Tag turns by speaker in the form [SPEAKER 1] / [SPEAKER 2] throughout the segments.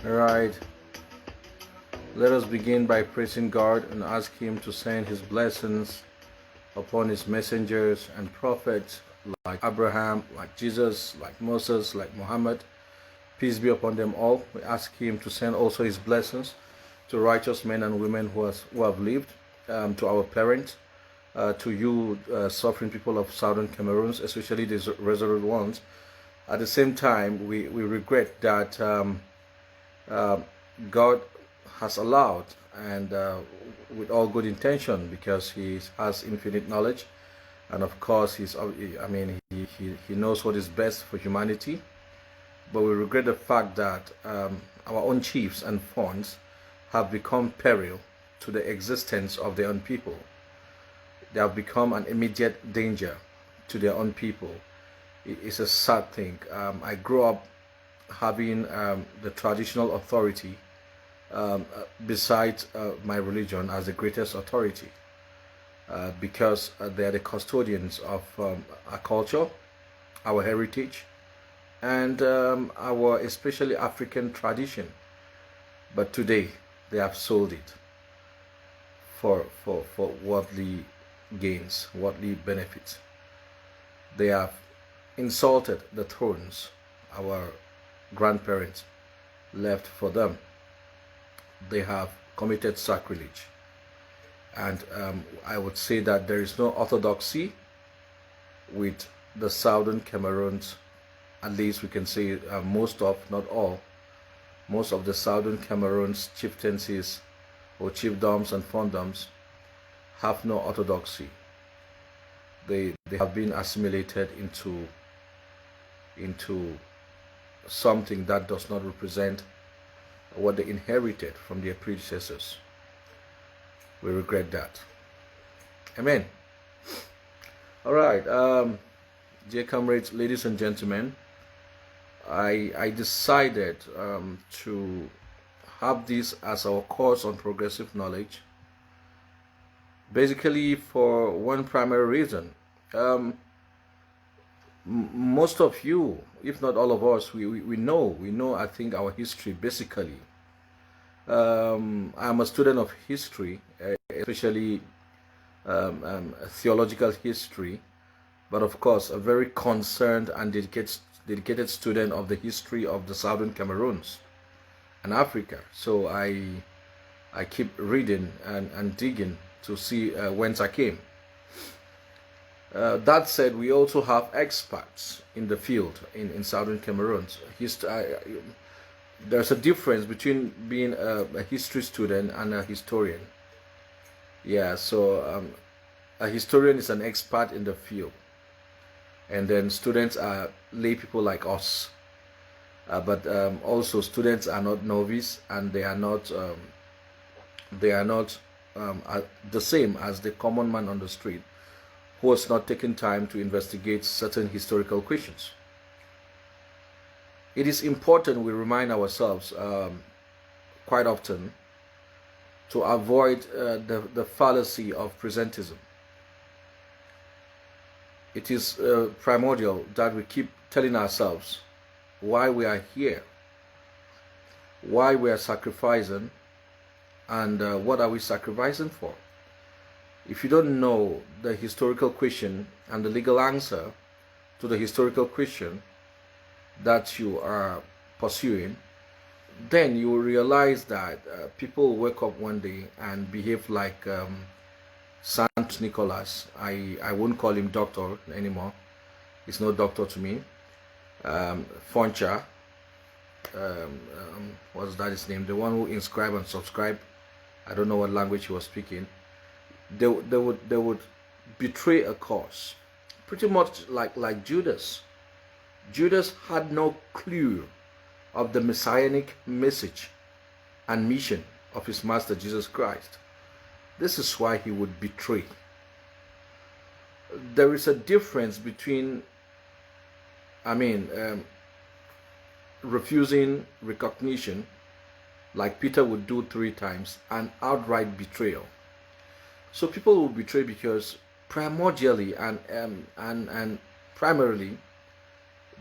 [SPEAKER 1] Alright, let us begin by praising God and ask Him to send His blessings upon His messengers and prophets like Abraham, like Jesus, like Moses, like Muhammad. Peace be upon them all. We ask Him to send also His blessings to righteous men and women who have lived, to our parents, to you suffering people of southern Cameroons, especially these resolute ones. At the same time, we regret that God has allowed, and with all good intention, because He has infinite knowledge, and of course He knows what is best for humanity. But we regret the fact that our own chiefs and funds have become peril to the existence of their own people. They have become an immediate danger to their own people. It's a sad thing. I grew up having the traditional authority besides my religion as the greatest authority, because they are the custodians of our culture, our heritage, and our especially African tradition. But today they have sold it for worldly gains, worldly benefits. They have insulted the thrones our grandparents left for them. They have committed sacrilege, and I would say that there is no orthodoxy with the southern Cameroons. At least we can say most of, not all, most of the southern Cameroons chieftaincies or chiefdoms and fondoms have no orthodoxy. They have been assimilated into something that does not represent what they inherited from their predecessors. We regret that. Amen. All right, dear comrades, ladies and gentlemen, I decided to have this as our course on progressive knowledge, basically for one primary reason. Most of you, if not all of us, we know, I think, our history basically. I'm a student of history, especially theological history, but of course a very concerned and dedicated student of the history of the southern Cameroons and Africa. So I keep reading and digging to see whence I came. That said, we also have experts in the field in southern Cameroons. There's a difference between being a history student and a historian. Yeah, so a historian is an expert in the field, and then students are lay people like us. But also students are not novice, and they are not the same as the common man on the street, who has not taken time to investigate certain historical questions. It is important we remind ourselves quite often to avoid the fallacy of presentism. It is primordial that we keep telling ourselves why we are here, why we are sacrificing, and what are we sacrificing for. If you don't know the historical question and the legal answer to the historical question that you are pursuing, then you will realize that people wake up one day and behave like Saint Nicholas. I won't call him doctor anymore. He's no doctor to me. Foncha, what's that his name? The one who inscribe and subscribe. I don't know what language he was speaking. They would betray a cause, pretty much like Judas. Judas had no clue of the messianic message and mission of his master Jesus Christ. This is why he would betray. There is a difference between, refusing recognition, like Peter would do 3 times, and outright betrayal. So people will betray because primordially and primarily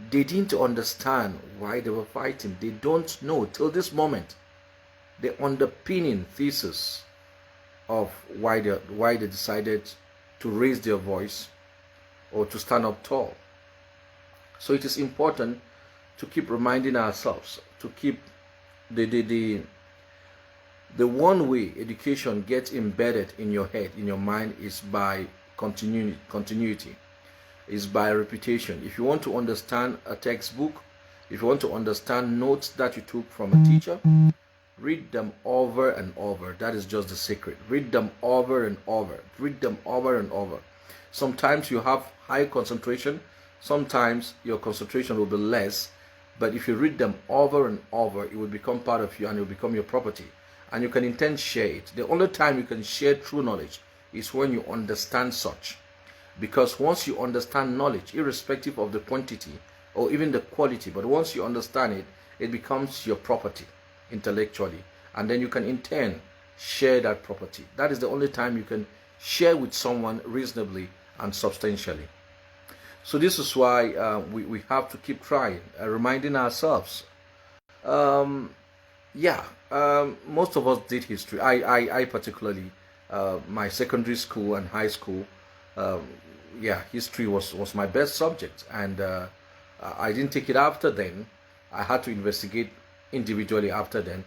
[SPEAKER 1] They didn't understand why they were fighting. They don't know till this moment the underpinning thesis of why they decided to raise their voice or to stand up tall. So it is important to keep reminding ourselves, to keep the one way education gets embedded in your head, in your mind, is by continuity, is by repetition. If you want to understand a textbook, if you want to understand notes that you took from a teacher, read them over and over. That is just the secret. Read them over and over. Read them over and over. Sometimes you have high concentration, sometimes your concentration will be less, but if you read them over and over, it will become part of you and it will become your property. And you can intend share it. The only time you can share true knowledge is when you understand such. Because once you understand knowledge, irrespective of the quantity or even the quality, but once you understand it, it becomes your property intellectually. And then you can intend share that property. That is the only time you can share with someone reasonably and substantially. So this is why we have to keep trying, reminding ourselves. Most of us did history. I particularly, my secondary school and high school, history was my best subject, and I didn't take it after then. I had to investigate individually after then.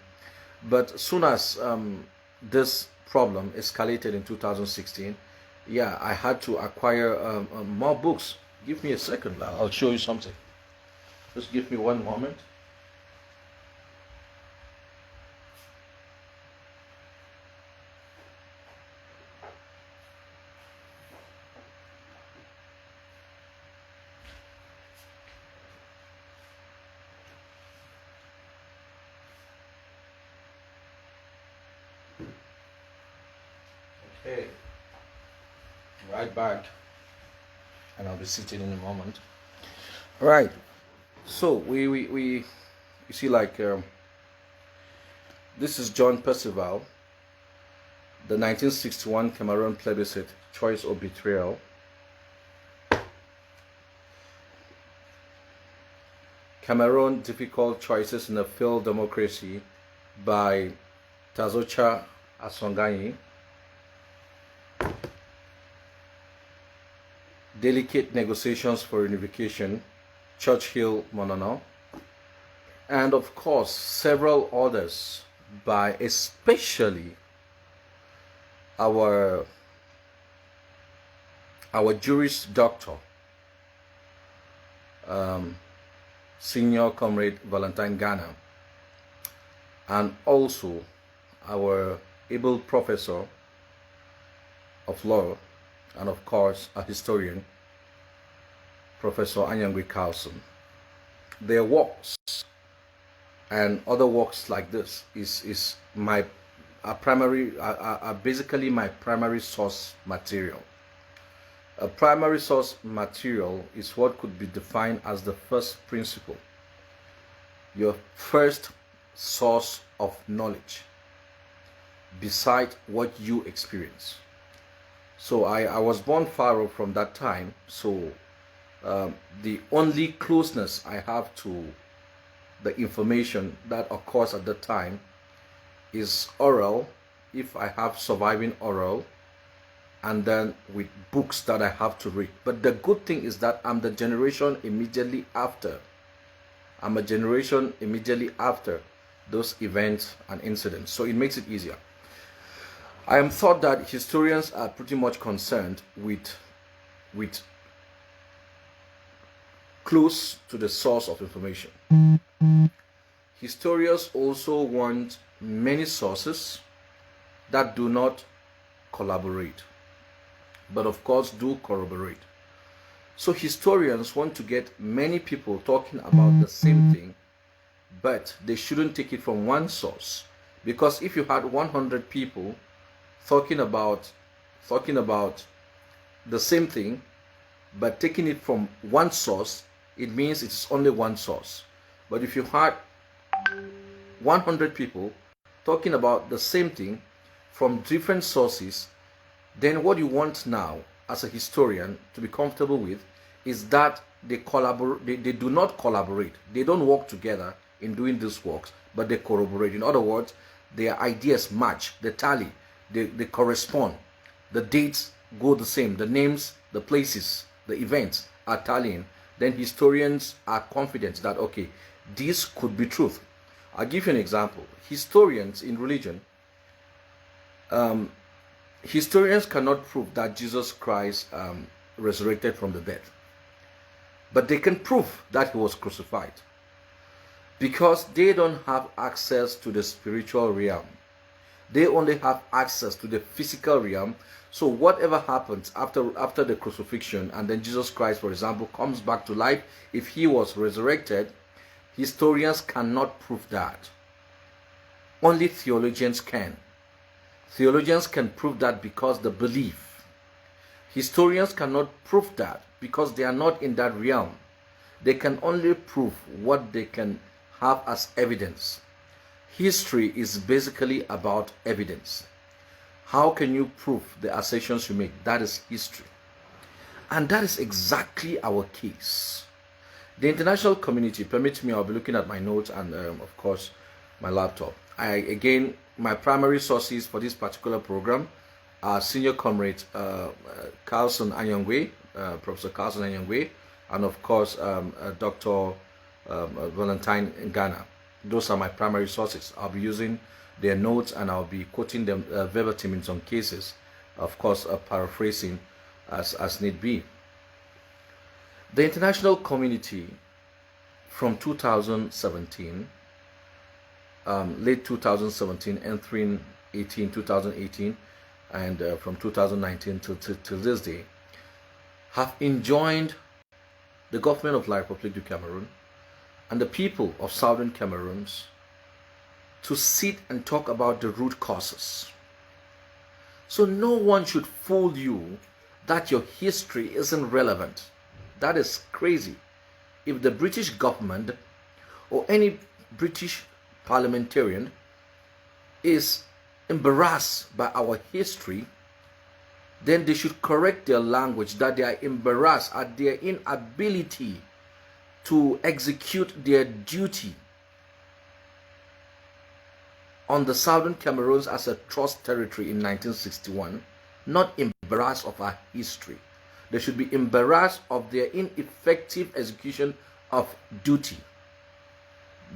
[SPEAKER 1] But soon as this problem escalated in 2016, I had to acquire more books. Give me a second, I'll show you something. Just give me one moment. Okay, right back, and I'll be sitting in a moment. All right, so we you see, like this is John Percival, the 1961 Cameroon plebiscite, choice or betrayal. Cameroon, difficult choices in a failed democracy, by Tazocha Asonganyi. Delicate negotiations for unification, Churchill Monono, and of course several others by especially our Juris Doctor, Senior Comrade Valentine Ghana, and also our able professor of law, and of course a historian, Professor Anyangwe Carlson. Their works and other works like this is basically my primary source material. A primary source material is what could be defined as the first principle, your first source of knowledge, beside what you experience. So I was born far off from that time, so the only closeness I have to the information that occurs at the time is oral, if I have surviving oral, and then with books that I have to read. But the good thing is that I'm the generation immediately after. I'm a generation immediately after those events and incidents, so it makes it easier. I am thought that historians are pretty much concerned with close to the source of information. Historians also want many sources that do not collaborate, but of course do corroborate. So historians want to get many people talking about the same thing, but they shouldn't take it from one source, because if you had 100 people talking about the same thing but taking it from one source, it means it's only one source. But if you had 100 people talking about the same thing from different sources, then what you want now as a historian to be comfortable with is that they collaborate. They do not collaborate. They don't work together in doing these works, but they corroborate. In other words, their ideas match, they tally, they correspond. The dates go the same. The names, the places, the events are tallying. Then historians are confident that, okay, this could be truth. I'll give you an example. Historians in religion, historians cannot prove that Jesus Christ resurrected from the dead. But they can prove that he was crucified, because they don't have access to the spiritual realm. They only have access to the physical realm. So whatever happens after the crucifixion, and then Jesus Christ, for example, comes back to life, if he was resurrected, historians cannot prove that. Only theologians can. Theologians can prove that because they believe. Historians cannot prove that because they are not in that realm. They can only prove what they can have as evidence. History is basically about evidence. How can you prove the assertions you make? That is history. And that is exactly our case. The international community, permit me, I'll be looking at my notes and of course my laptop. Again, my primary sources for this particular program are Senior Comrade Carlson Anyangwe, Professor Carlson Anyangwe, and of course Dr. Valentine Ngana. Those are my primary sources. I'll be using their notes and I'll be quoting them verbatim in some cases, of course paraphrasing as need be. The international community from 2017, late 2017, entering 2018, and from 2019 till this day, have enjoined the government of La République du Cameroon and the people of southern Cameroons to sit and talk about the root causes. So no one should fool you that your history isn't relevant. That is crazy. If the British government or any British parliamentarian is embarrassed by our history, then they should correct their language, that they are embarrassed at their inability to execute their duty on the southern Cameroons as a trust territory in 1961, not embarrassed of our history. They should be embarrassed of their ineffective execution of duty.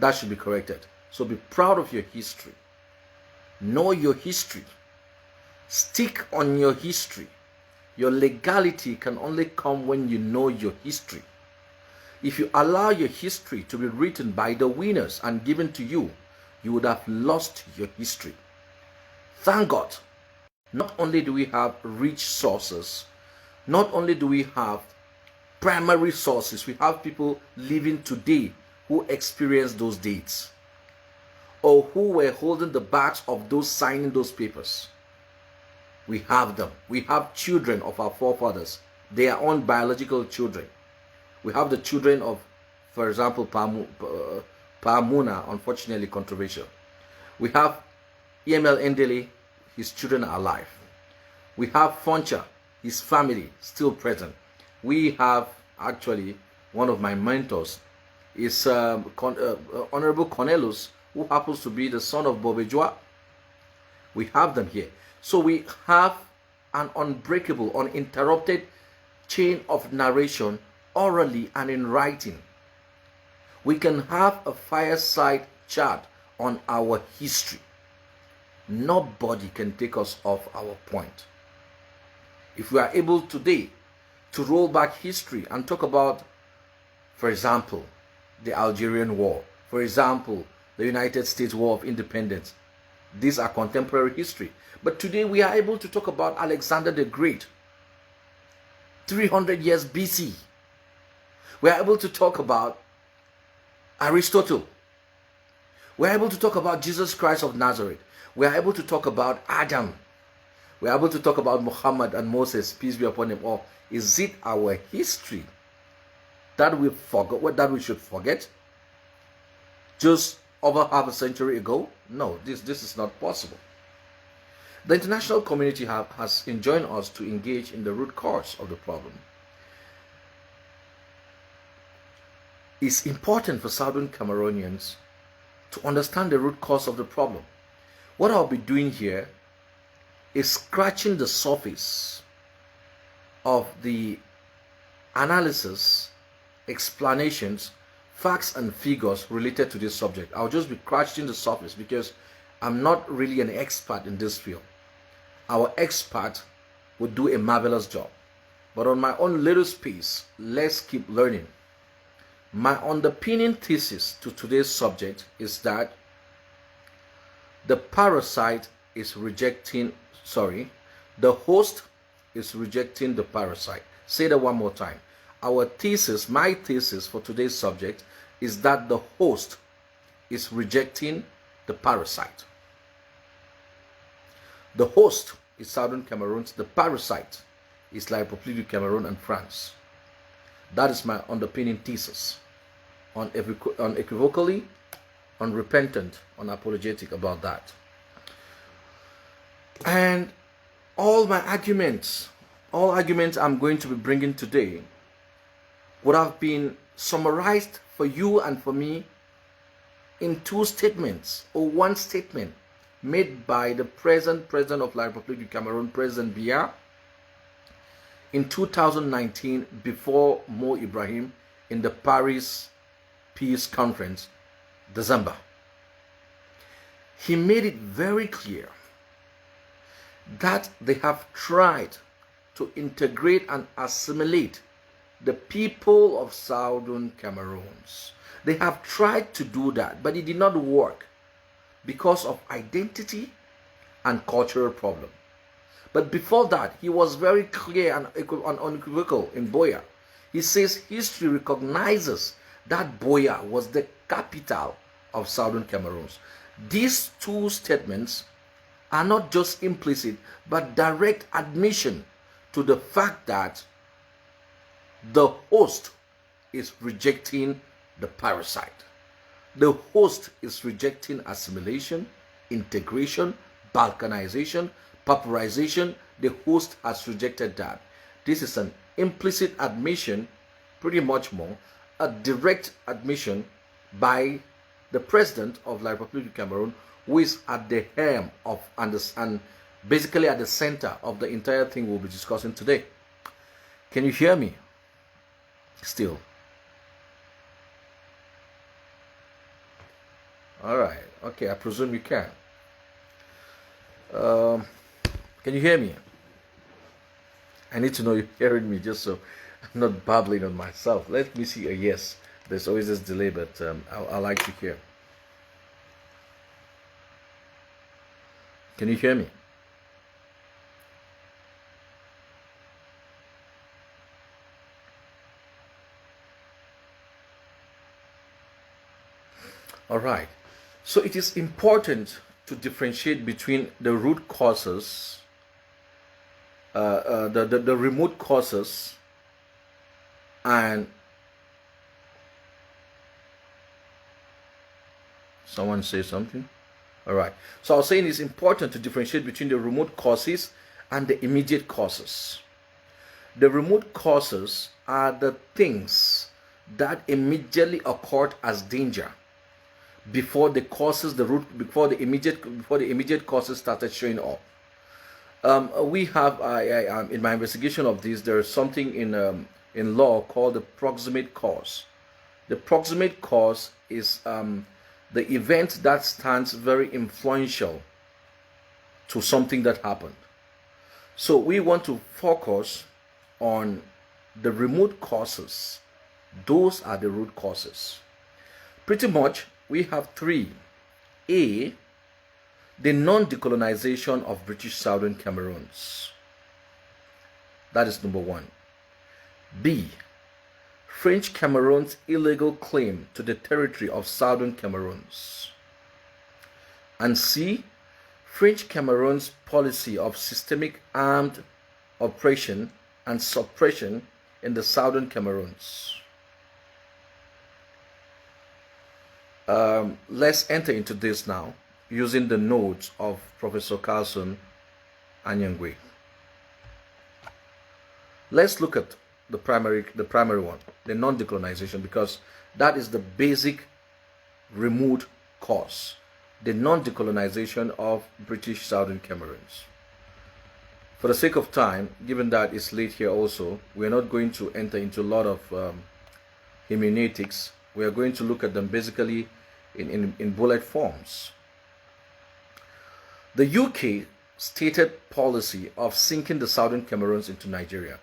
[SPEAKER 1] That should be corrected. So be proud of your history. Know your history. Stick on your history. Your legality can only come when you know your history. If you allow your history to be written by the winners and given to you, you would have lost your history. Thank God, not only do we have rich sources, not only do we have primary sources, we have people living today who experienced those dates, or who were holding the bags of those signing those papers. We have them. We have children of our forefathers, their own biological children. We have the children of, for example, Pamuna, unfortunately controversial. We have EML Endele, his children are alive. We have Foncha, his family still present. We have actually one of my mentors is Honorable Cornelius, who happens to be the son of Bobejua. We have them here. So we have an unbreakable, uninterrupted chain of narration, orally and in writing. We can have a fireside chat on our history. Nobody can take us off our point. If we are able today to roll back history and talk about, for example, the Algerian War, for example, the United States War of Independence, these are contemporary history. But today we are able to talk about Alexander the Great, 300 years BC. We are able to talk about Aristotle. We are able to talk about Jesus Christ of Nazareth. We are able to talk about Adam. We are able to talk about Muhammad and Moses, peace be upon them all. Is it our history that we forgot, that we should forget just over half a century ago? No, this is not possible. The international community has enjoined us to engage in the root cause of the problem. it's important for Southern Cameroonians to understand the root cause of the problem. What I'll be doing here is scratching the surface of the analysis, explanations, facts and figures related to this subject. I'll just be scratching the surface because I'm not really an expert in this field. Our expert would do a marvelous job. But on my own little space, let's keep learning. My underpinning thesis to today's subject is that the parasite is rejecting, the host is rejecting the parasite. Say that one more time. Our thesis, my thesis for today's subject is that the host is rejecting the parasite. The host is Southern Cameroon. The parasite is La République du Cameroon and France. That is my underpinning thesis. Unequivocally, unrepentant, unapologetic about that. And all arguments I'm going to be bringing today would have been summarized for you and for me in two statements or one statement made by the present president of La République du Cameroon, President Biya, in 2019 before Mo Ibrahim in the Paris Peace Conference, December. He made it very clear that they have tried to integrate and assimilate the people of Southern Cameroons. They have tried to do that, but it did not work because of identity and cultural problem. But before that, he was very clear and unequivocal in Buea. He says history recognizes that Buea was the capital of Southern Cameroons. These two statements are not just implicit, but direct admission to the fact that the host is rejecting the parasite. The host is rejecting assimilation, integration, balkanization, pauperization. The host has rejected that. This is an implicit admission, pretty much more, a direct admission by the president of La République du Cameroon, who is at the helm of and basically at the center of the entire thing we'll be discussing today. Can you hear me? Still. All right. Okay, I presume you can. Can you hear me? I need to know you're hearing me just so I'm not babbling on myself. Let me see a yes. There's always this delay, but I like to hear. Can you hear me? All right. So it is important to differentiate between the root causes, the remote causes, and someone say something. All right. So I was saying it's important to differentiate between the remote causes and the immediate causes. The remote causes are the things that immediately occurred as danger before the causes, before the immediate causes started showing up. We have in my investigation of this, there is something in law called the proximate cause. The proximate cause is the event that stands very influential to something that happened. So we want to focus on the remote causes. Those are the root causes. Pretty much we have three. A, the non-decolonization of British Southern Cameroons. That is number one. B, French Cameroon's illegal claim to the territory of Southern Cameroons. And C, French Cameroon's policy of systemic armed oppression and suppression in the Southern Cameroons. Let's enter into this now using the notes of Professor Carlson Anyangwe. Let's look at the primary one, the non-decolonization, because That is the basic remote cause, the non-decolonization of British Southern Cameroons. For the sake of time, given that it's late here also, we are not going to enter into a lot of hermeneutics. We are going to look at them basically in bullet forms. The UK stated policy of sinking the Southern Cameroons into Nigeria.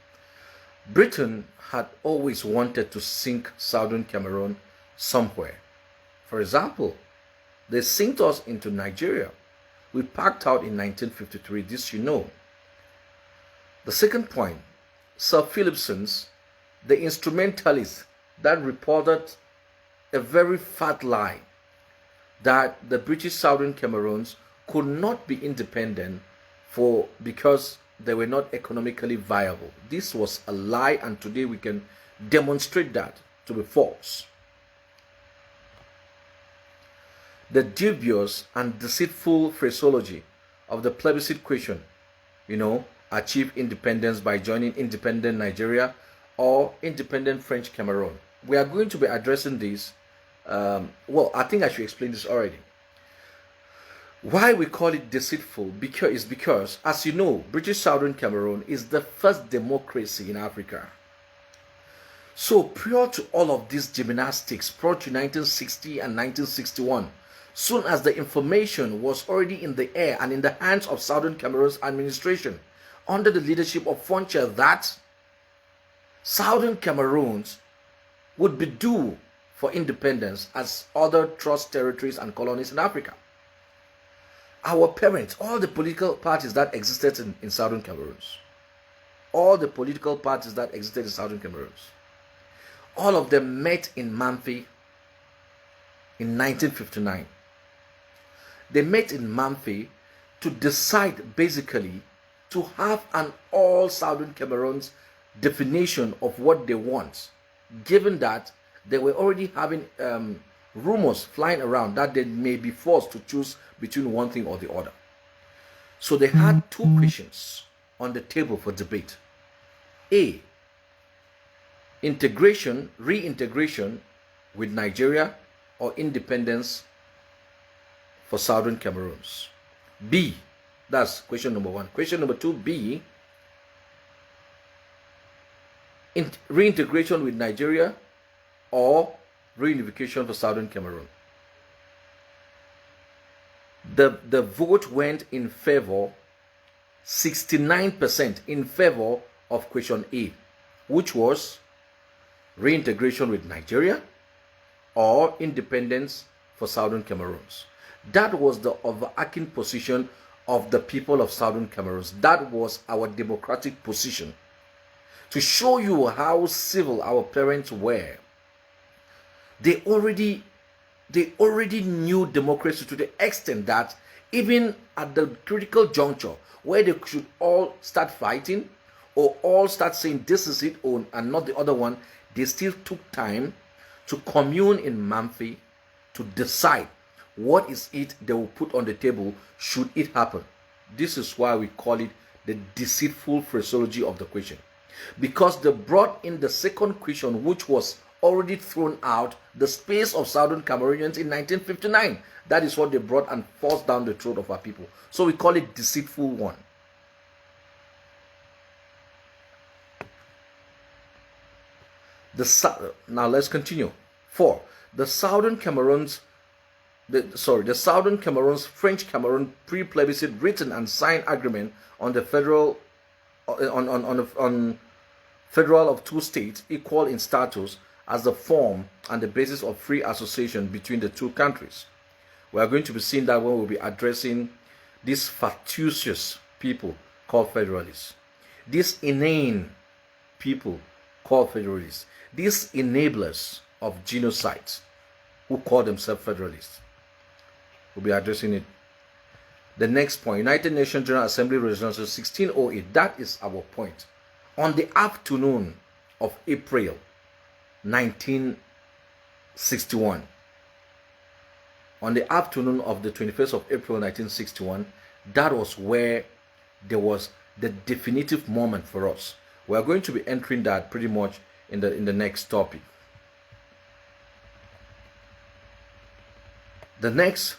[SPEAKER 1] Britain had always wanted to sink Southern Cameroon somewhere. For example, they sinked us into Nigeria. We packed out in 1953, this you know. The second point, Sir Philipson's, the instrumentalist that reported a very fat lie that the British Southern Cameroons could not be independent because they were not economically viable. This was a lie, and today we can demonstrate that to be false. The dubious and deceitful phraseology of the plebiscite question, achieve independence by joining independent Nigeria or independent French Cameroon. We are going to be addressing this. I think I should explain this already. Why we call it deceitful is because, as you know, British Southern Cameroon is the first democracy in Africa. So prior to all of these gymnastics, prior to 1960 and 1961, soon as the information was already in the air and in the hands of Southern Cameroon's administration, under the leadership of Foncha, that Southern Cameroons would be due for independence as other trust territories and colonies in Africa. Our parents, all the political parties that existed in Southern Cameroons, all of them met in Mamfi in 1959. They met in Mamfi to decide basically to have an all Southern Cameroons definition of what they want, given that they were already having rumors flying around that they may be forced to choose between one thing or the other. So they had two questions on the table for debate. A, reintegration with Nigeria or independence for Southern Cameroons. B, that's question number one. Question number two, B, reintegration with Nigeria or reunification for Southern Cameroon. The vote went in favor, 69% in favor of question A, which was reintegration with Nigeria or independence for Southern Cameroons. That was the overarching position of the people of Southern Cameroons. That was our democratic position. To show you how civil our parents were, they already knew democracy to the extent that even at the critical juncture where they should all start fighting or all start saying this is it and not the other one, they still took time to commune in Mamfi to decide what is it they will put on the table should it happen. This is why we call it the deceitful phraseology of the question, because they brought in the second question, which was already thrown out, the space of Southern Cameroonians in 1959. That is what they brought and forced down the throat of our people. So we call it deceitful one. Now let's continue. 4. The Southern Cameroons French Cameroon pre-plebiscite written and signed agreement on the federal of two states equal in status as the form and the basis of free association between the two countries. We are going to be seeing that when we'll be addressing these facetious people called Federalists, these inane people called Federalists, these enablers of genocides who call themselves Federalists. We'll be addressing it. The next point, United Nations General Assembly Resolution 1608, that is our point. On the afternoon of April 1961, on the afternoon of the 21st of April 1961, that was where there was the definitive moment for us. We are going to be entering that pretty much in the next topic. The next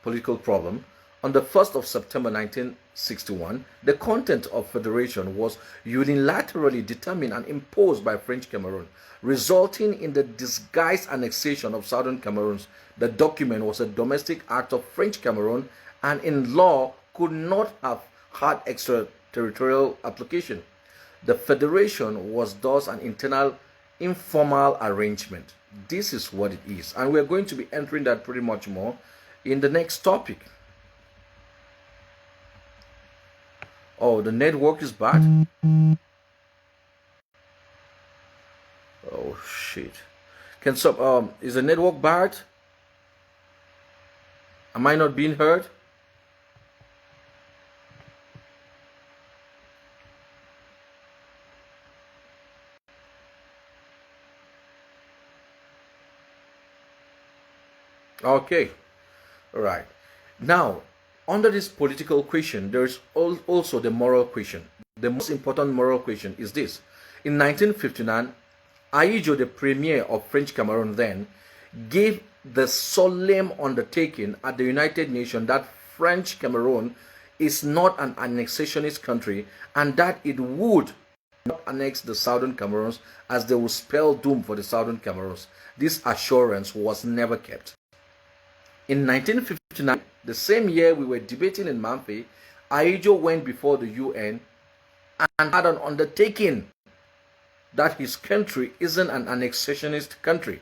[SPEAKER 1] political problem, on the 1st of September 1961, the content of federation was unilaterally determined and imposed by French Cameroon, resulting in the disguised annexation of southern Cameroon. The document was a domestic act of French Cameroon and in law could not have had extraterritorial application. The federation was thus an internal informal arrangement. This is what it is, and we're going to be entering that pretty much more in the next topic. Oh, the network is bad. Oh shit. Can some is the network bad? Am I not being heard? Okay, all right. Now, under this political question, there is also the moral question. The most important moral question is this. In 1959, Ahidjo, the premier of French Cameroon then, gave the solemn undertaking at the United Nations that French Cameroon is not an annexationist country and that it would not annex the southern Cameroons as they would spell doom for the southern Cameroons. This assurance was never kept. In 1959, the same year we were debating in Mamfe, Ahidjo went before the UN and had an undertaking that his country isn't an annexationist country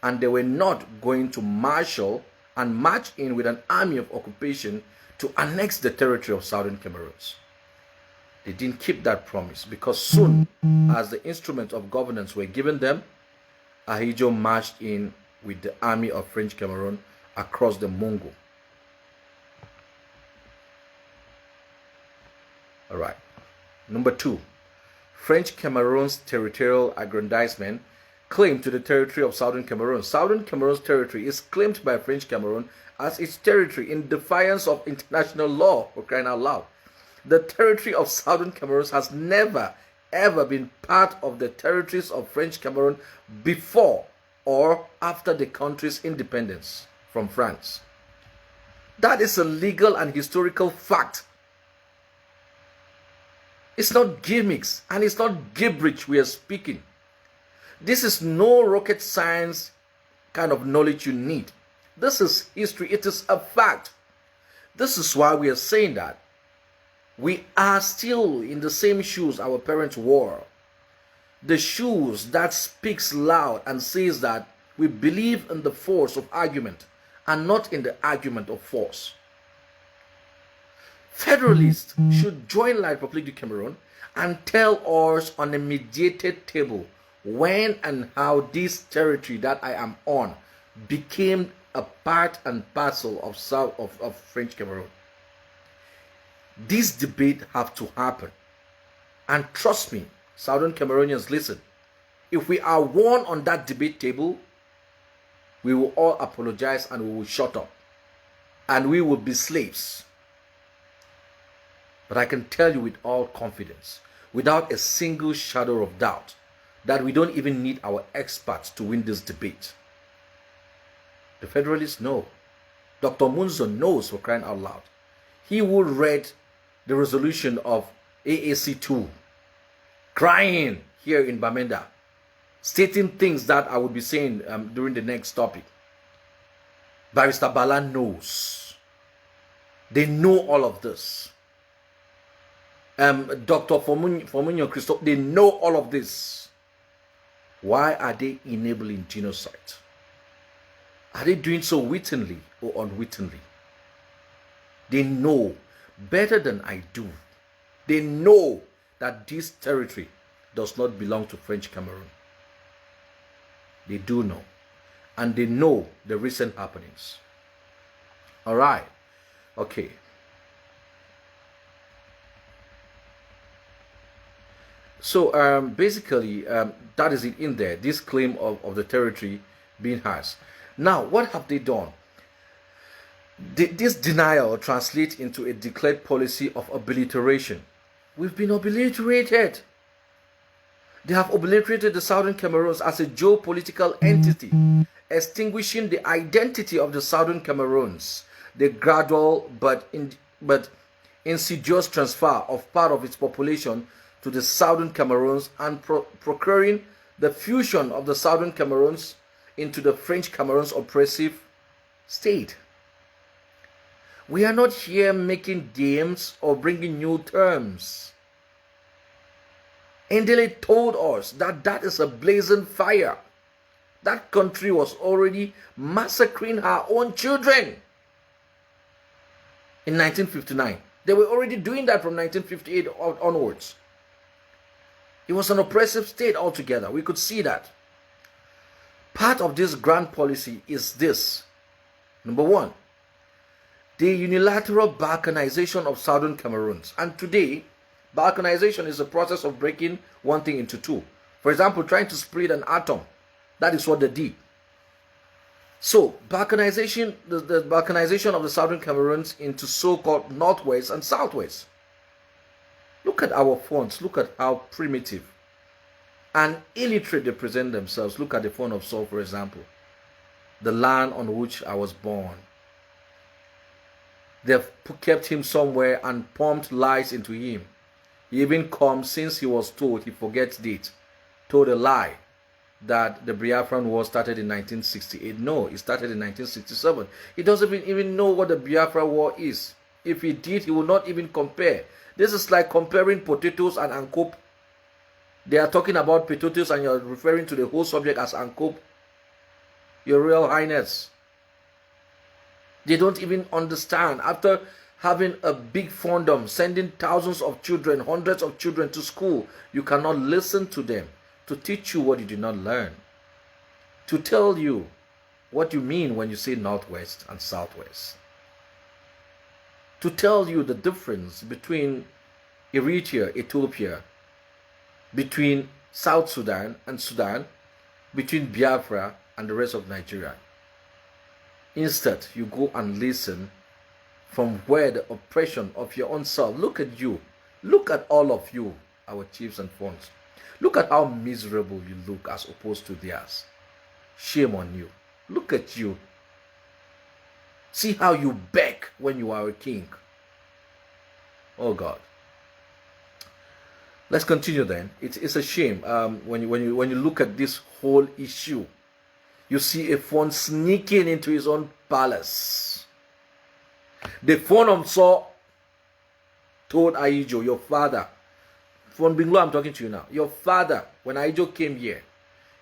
[SPEAKER 1] and they were not going to marshal and march in with an army of occupation to annex the territory of southern Cameroons. They didn't keep that promise because soon as the instruments of governance were given them, Ahidjo marched in with the army of French Cameroon across the Mungo. All right. Number 2, French Cameroon's territorial aggrandizement claim to the territory of southern Cameroon. Southern Cameroon's territory is claimed by French Cameroon as its territory in defiance of international law, for crying out loud. The territory of southern Cameroon has never ever been part of the territories of French Cameroon before or after the country's independence from France. That is a legal and historical fact. It's not gimmicks and it's not gibberish we are speaking. This is no rocket science kind of knowledge you need. This is history. It is a fact. This is why we are saying that we are still in the same shoes our parents wore. The shoes that speaks loud and says that we believe in the force of argument and not in the argument of force. Federalists should join La République du Cameroon and tell us on a mediated table when and how this territory that I am on became a part and parcel of French Cameroon. This debate have to happen. And trust me, Southern Cameroonians, listen. If we are one on that debate table, we will all apologize and we will shut up. And we will be slaves. But I can tell you with all confidence, without a single shadow of doubt, that we don't even need our experts to win this debate. The Federalists know. Dr. Munzo knows, for crying out loud. He will read the resolution of AAC2, crying here in Bamenda, stating things that I will be saying during the next topic. Barrister Bala knows. They know all of this. Dr. Fomunyo Christophe, they know all of this. Why are they enabling genocide? Are they doing so wittingly or unwittingly? They know better than I do. They know that this territory does not belong to French Cameroon. They do know. And they know the recent happenings. All right. Okay. So basically, that is it in there. This claim of the territory being ours. Now, what have they done? This denial translates into a declared policy of obliteration. We've been obliterated. They have obliterated the Southern Cameroons as a geopolitical entity, extinguishing the identity of the southern Cameroons, the gradual but insidious transfer of part of its population to the southern Cameroons, and procuring the fusion of the southern Cameroons into the French Cameroons oppressive state. We are not here making games or bringing new terms. Ndele told us that that is a blazing fire. That country was already massacring her own children in 1959. They were already doing that from 1958 onwards. It was an oppressive state altogether. We could see that. Part of this grand policy is this. Number one, the unilateral balkanization of southern Cameroons. And today, balkanization is a process of breaking one thing into two. For example, trying to split an atom. That is what they did. So, balkanization, the balkanization of the southern Cameroons into so-called northwest and southwest. Look at our fonts. Look at how primitive and illiterate they present themselves. Look at the font of Saul, for example. The land on which I was born. They've kept him somewhere and pumped lies into him. He even comes, since he was told, he forgets it, told a lie that the Biafran War started in 1968. No, it started in 1967. He doesn't even know what the Biafra War is. If he did, he would not even compare. This is like comparing potatoes and ankop. They are talking about potatoes and you're referring to the whole subject as ankop. Your Royal Highness. They don't even understand. After having a big fundum, sending thousands of children, hundreds of children to school, you cannot listen to them to teach you what you did not learn, to tell you what you mean when you say northwest and southwest, to tell you the difference between Eritrea, Ethiopia, between South Sudan and Sudan, between Biafra and the rest of Nigeria. Instead, you go and listen from where the oppression of your own self. Look at you. Look at all of you, our chiefs and fonts. Look at how miserable you look as opposed to theirs. Shame on you. Look at you. See how you beg when you are a king. Oh God. Let's continue then. It's a shame when you look at this whole issue. You see a phone sneaking into his own palace. The phone of Saul told Aijo, your father, from Binglo I'm talking to you now, your father, when Aijo came here,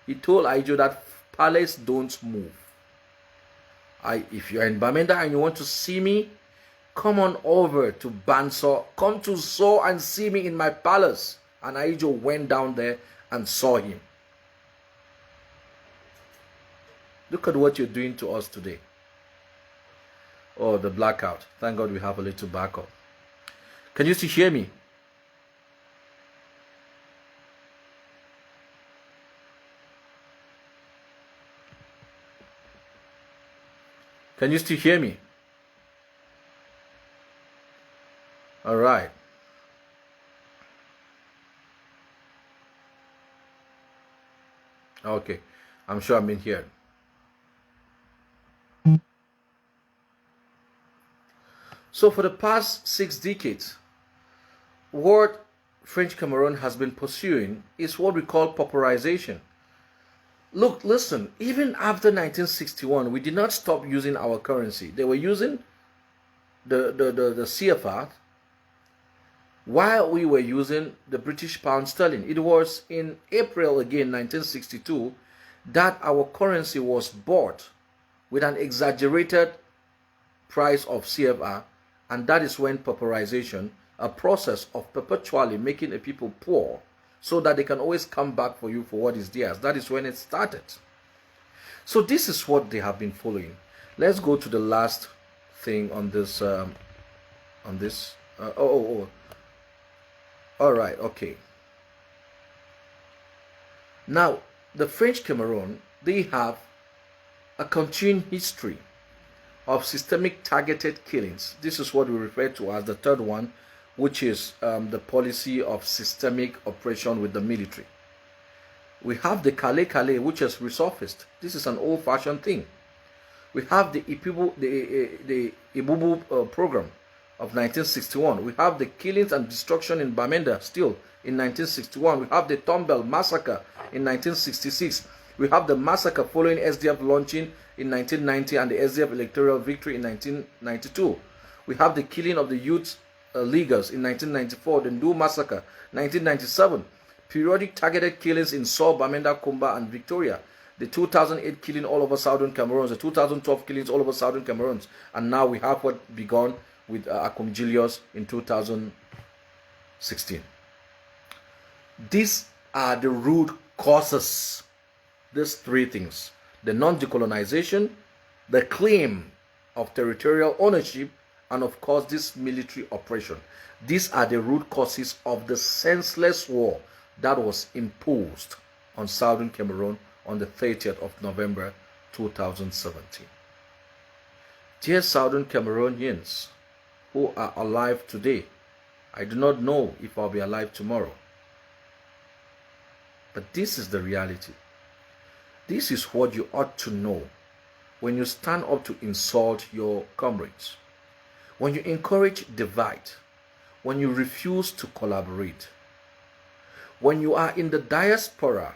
[SPEAKER 1] he told Aijo that palace don't move. If you're in Bamenda and you want to see me, come on over to Banso. Come to Saul and see me in my palace. And Aijo went down there and saw him. Look at what you're doing to us today. Oh, the blackout. Thank God we have a little backup. Can you still hear me? Can you still hear me? All right. Okay. I'm sure I'm in here. So for the past 6 decades, what French Cameroon has been pursuing is what we call pauperization. Look, listen, even after 1961, we did not stop using our currency. They were using the CFR while we were using the British pound sterling. It was in April again, 1962, that our currency was bought with an exaggerated price of CFR. And that is when pauperization, a process of perpetually making a people poor so that they can always come back for you for what is theirs. That is when it started. So this is what they have been following. Let's go to the last thing on this. All right, okay. Now, the French Cameroon, they have a continuing history of systemic targeted killings. This is what we refer to as the third one, which is the policy of systemic oppression with the military. We have the Kale Kale, which has resurfaced. This is an old-fashioned thing. We have the Ibubu program of 1961. We have the killings and destruction in Bamenda still in 1961. We have the Tombel massacre in 1966. We have the massacre following SDF launching in 1990 and the SDF electoral victory in 1992. We have the killing of the youth leaguers in 1994, the Ndu massacre, 1997. Periodic targeted killings in Saw, Bamenda, Kumba, and Victoria. The 2008 killing all over southern Cameroons, the 2012 killings all over southern Cameroons, and now we have what begun with Akum Julius in 2016. These are the root causes. These three things: the non-decolonization, the claim of territorial ownership, and of course this military oppression. These are the root causes of the senseless war that was imposed on southern Cameroon on the 30th of November 2017. Dear southern Cameroonians who are alive today, I do not know if I'll be alive tomorrow, but this is the reality. This is what you ought to know when you stand up to insult your comrades, when you encourage divide, when you refuse to collaborate, when you are in the diaspora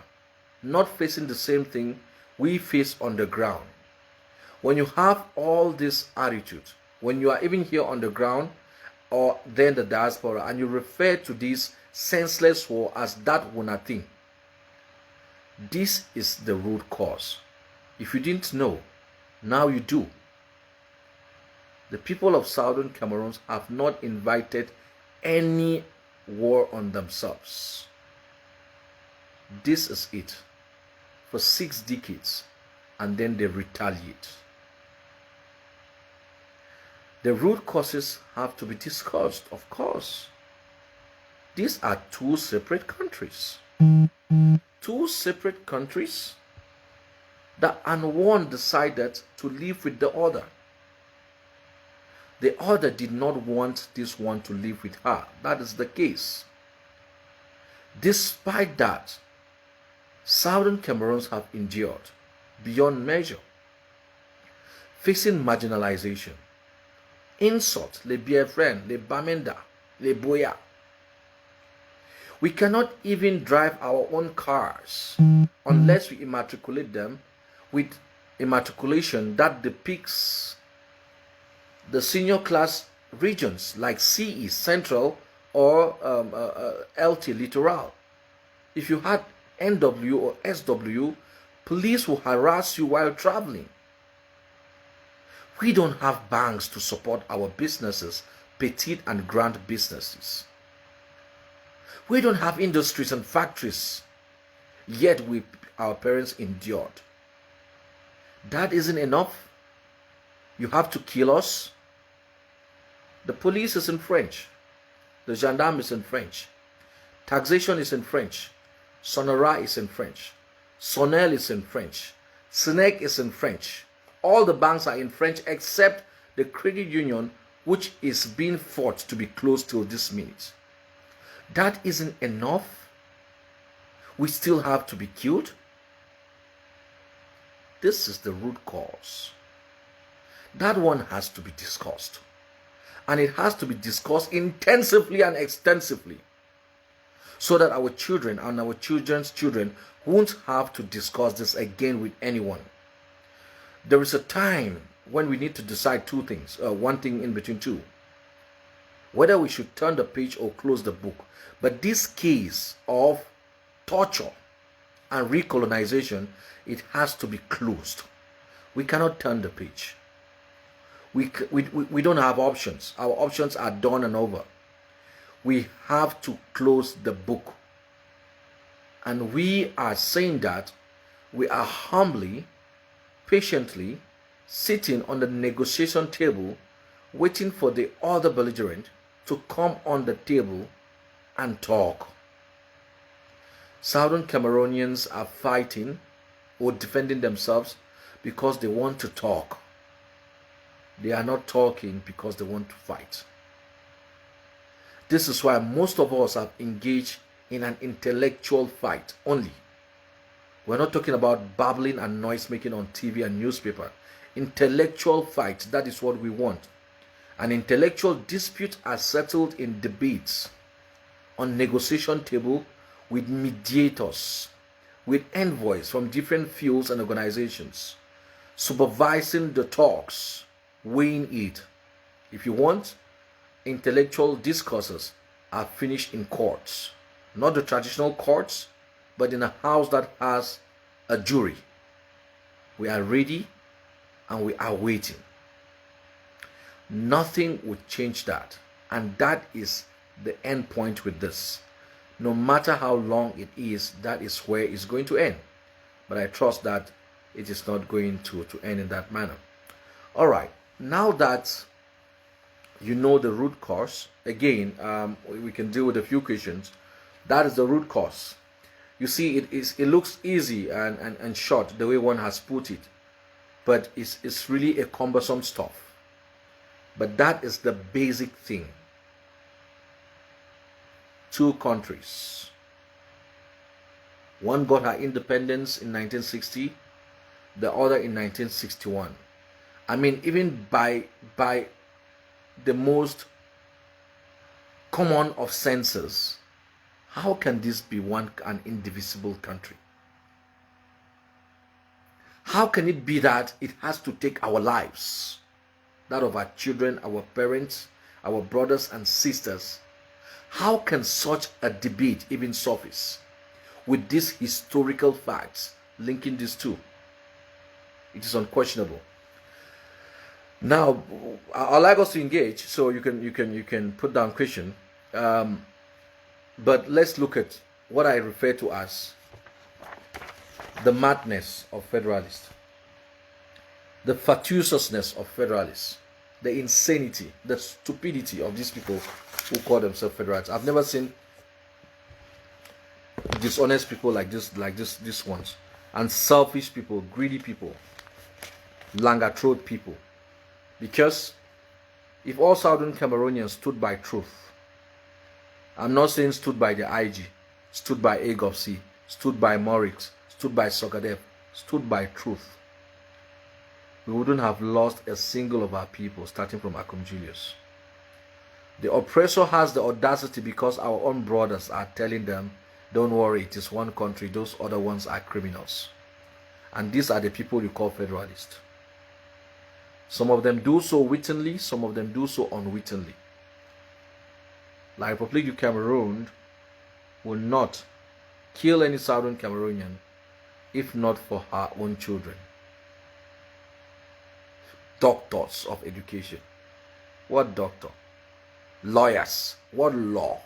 [SPEAKER 1] not facing the same thing we face on the ground, when you have all this attitude, when you are even here on the ground or then the diaspora, and you refer to this senseless war as that one thing, this is the root cause. If you didn't know, now you do. The people of southern Cameroon have not invited any war on themselves. This is it. For 6 decades, and then they retaliate. The root causes have to be discussed, of course. These are 2 separate countries. 2 separate countries that and one decided to live with the other. The other did not want this one to live with her. That is the case. Despite that, southern Cameroons have endured beyond measure, facing marginalization, insult, les bienfaits, les bamenda, les boya. We cannot even drive our own cars unless we immatriculate them with immatriculation that depicts the senior class regions like CE, Central, or LT, Littoral. If you had NW or SW, police will harass you while traveling. We don't have banks to support our businesses, petite and grand businesses. We don't have industries and factories, yet our parents endured. That isn't enough. You have to kill us. The police is in French. The gendarme is in French. Taxation is in French. Sonora is in French. Sonel is in French. SNEC is in French. All the banks are in French except the credit union, which is being fought to be closed till this minute. That isn't enough. We still have to be killed. This is the root cause. That one has to be discussed. And it has to be discussed intensively and extensively, so that our children and our children's children won't have to discuss this again with anyone. There is a time when we need to decide 2 things, one thing in between 2. Whether we should turn the page or close the book. But this case of torture and recolonization, it has to be closed. We cannot turn the page. We don't have options. Our options are done and over. We have to close the book. And we are saying that we are humbly, patiently sitting on the negotiation table, waiting for the other belligerent to come on the table and talk. Southern Cameroonians are fighting or defending themselves because they want to talk. They are not talking because they want to fight. This is why most of us have engaged in an intellectual fight only. We're not talking about babbling and noise making on TV and newspaper. Intellectual fight, that is what we want. An intellectual dispute are settled in debates on negotiation table with mediators, with envoys from different fields and organizations, supervising the talks, weighing it. If you want, intellectual discourses are finished in courts, not the traditional courts, but in a house that has a jury. We are ready and we are waiting. Nothing would change that, and that is the end point with this. No matter how long it is, that is where it's going to end. But I trust that it is not going to end in that manner. All right, now that you know the root cause, again, we can deal with a few questions. That is the root cause. You see, it looks easy and short the way one has put it, but it's really a cumbersome stuff. But that is the basic thing. Two countries. One got her independence in 1960, the other in 1961. I mean, even by the most common of senses, how can this be an indivisible country? How can it be that it has to take our lives, that of our children, our parents, our brothers and sisters? How can such a debate even surface with these historical facts linking these two? It is unquestionable. Now, I'd like us to engage, so you can put down question. But let's look at what I refer to as the madness of Federalists, the fatuousness of Federalists, the insanity, the stupidity of these people who call themselves Federalists. I've never seen dishonest people like these ones, and selfish people, greedy people, langatrode people. Because if all Southern Cameroonians stood by truth, I'm not saying stood by the IG, stood by AGOPC, stood by Morix, stood by Sokadev, stood by truth, we wouldn't have lost a single of our people, starting from Akum Julius. The oppressor has the audacity because our own brothers are telling them, don't worry, it is one country, those other ones are criminals. And these are the people you call Federalists. Some of them do so wittingly, some of them do so unwittingly. La République du Cameroon will not kill any Southern Cameroonian if not for her own children. Doctors of education. What doctor? Lawyers. What law?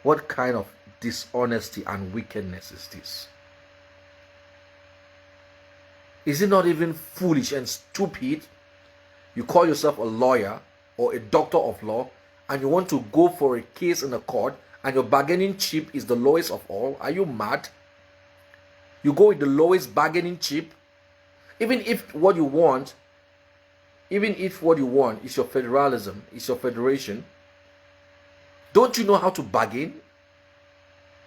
[SPEAKER 1] What kind of dishonesty and wickedness is this? Is it not even foolish and stupid? You call yourself a lawyer or a doctor of law and you want to go for a case in a court and your bargaining chip is the lowest of all? Are you mad? You go with the lowest bargaining chip? Even if what you want is your federalism, is your federation, don't you know how to bargain?